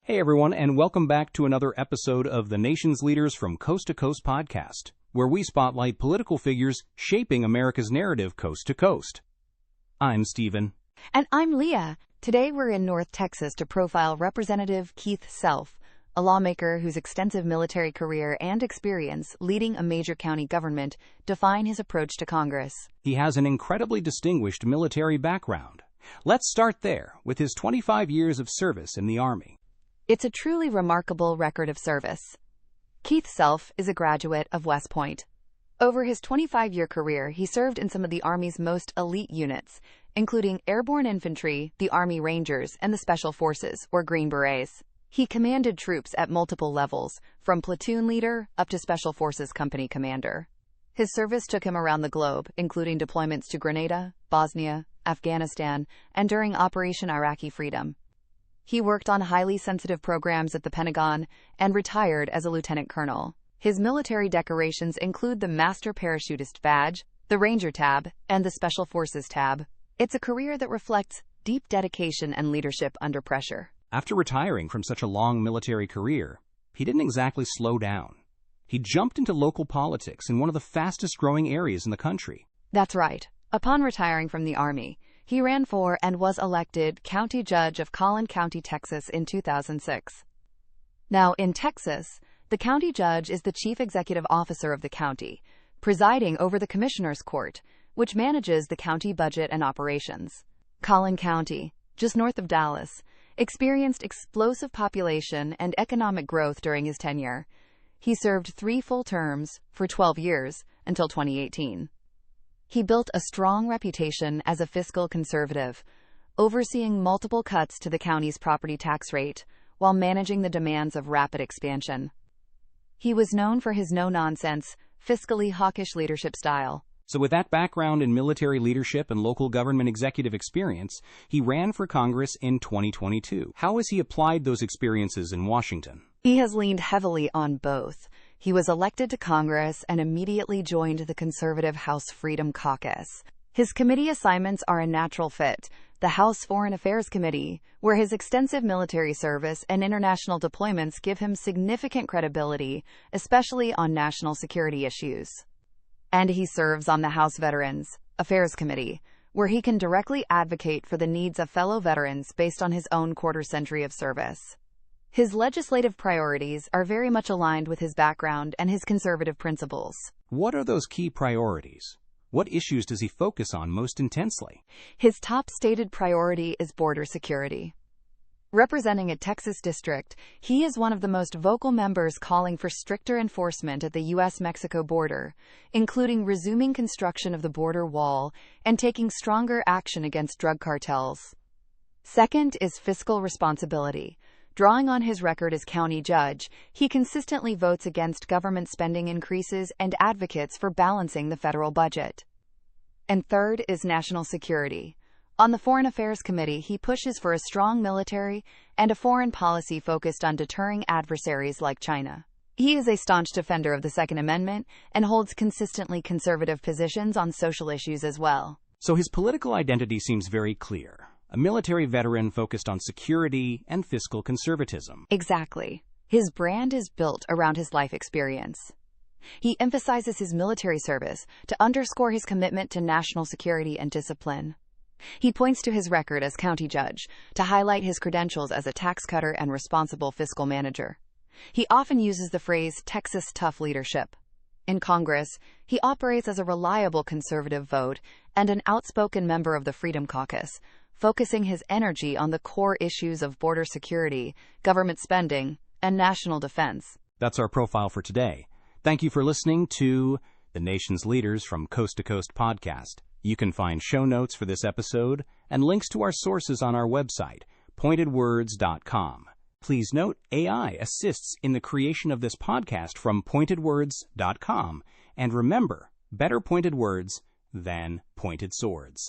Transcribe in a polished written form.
Hey everyone, and welcome back to another episode of the Nation's Leaders from Coast to Coast podcast, where we spotlight political figures shaping America's narrative coast to coast. I'm Stephen. And I'm Leah. Today we're in North Texas to profile Representative Keith Self, a lawmaker whose extensive military career and experience leading a major county government define his approach to Congress. He has an incredibly distinguished military background. Let's start there, with his 25 years of service in the Army. It's a truly remarkable record of service. Keith Self is a graduate of West Point. Over his 25-year career, he served in some of the Army's most elite units, including Airborne Infantry, the Army Rangers, and the Special Forces, or Green Berets. He commanded troops at multiple levels, from platoon leader up to Special Forces company commander. His service took him around the globe, including deployments to Grenada, Bosnia, Afghanistan, and during Operation Iraqi Freedom. He worked on highly sensitive programs at the Pentagon and retired as a lieutenant colonel. His military decorations include the Master Parachutist Badge, the Ranger Tab, and the Special Forces Tab. It's a career that reflects deep dedication and leadership under pressure. After retiring from such a long military career, he didn't exactly slow down. He jumped into local politics in one of the fastest-growing areas in the country. That's right. Upon retiring from the Army, he ran for and was elected county judge of Collin County, Texas in 2006. Now, in Texas, the county judge is the chief executive officer of the county, presiding over the commissioner's court, which manages the county budget and operations. Collin County, just north of Dallas, experienced explosive population and economic growth during his tenure. He served 3 full terms for 12 years until 2018. He built a strong reputation as a fiscal conservative, overseeing multiple cuts to the county's property tax rate while managing the demands of rapid expansion. He was known for his no-nonsense, fiscally hawkish leadership style. So with that background in military leadership and local government executive experience, he ran for Congress in 2022. How has he applied those experiences in Washington? He has leaned heavily on both. He was elected to Congress and immediately joined the conservative House Freedom Caucus. His committee assignments are a natural fit. The House Foreign Affairs Committee, where his extensive military service and international deployments give him significant credibility, especially on national security issues. And he serves on the House Veterans Affairs Committee, where he can directly advocate for the needs of fellow veterans based on his own quarter-century of service. His legislative priorities are very much aligned with his background and his conservative principles. What are those key priorities? What issues does he focus on most intensely? His top stated priority is border security. Representing a Texas district, he is one of the most vocal members calling for stricter enforcement at the U.S.-Mexico border, including resuming construction of the border wall and taking stronger action against drug cartels. Second is fiscal responsibility. Drawing on his record as county judge, he consistently votes against government spending increases and advocates for balancing the federal budget. And third is national security. On the Foreign Affairs Committee, he pushes for a strong military and a foreign policy focused on deterring adversaries like China. He is a staunch defender of the Second Amendment and holds consistently conservative positions on social issues as well. So his political identity seems very clear. A military veteran focused on security and fiscal conservatism. Exactly. His brand is built around his life experience. He emphasizes his military service to underscore his commitment to national security and discipline. He points to his record as county judge to highlight his credentials as a tax cutter and responsible fiscal manager. He often uses the phrase Texas tough leadership. In Congress, he operates as a reliable conservative vote and an outspoken member of the Freedom Caucus, focusing his energy on the core issues of border security, government spending, and national defense. That's our profile for today. Thank you for listening to the Nation's Leaders from Coast to Coast podcast. You can find show notes for this episode and links to our sources on our website, pointedwords.com. Please note, AI assists in the creation of this podcast from pointedwords.com. And remember, better pointed words than pointed swords.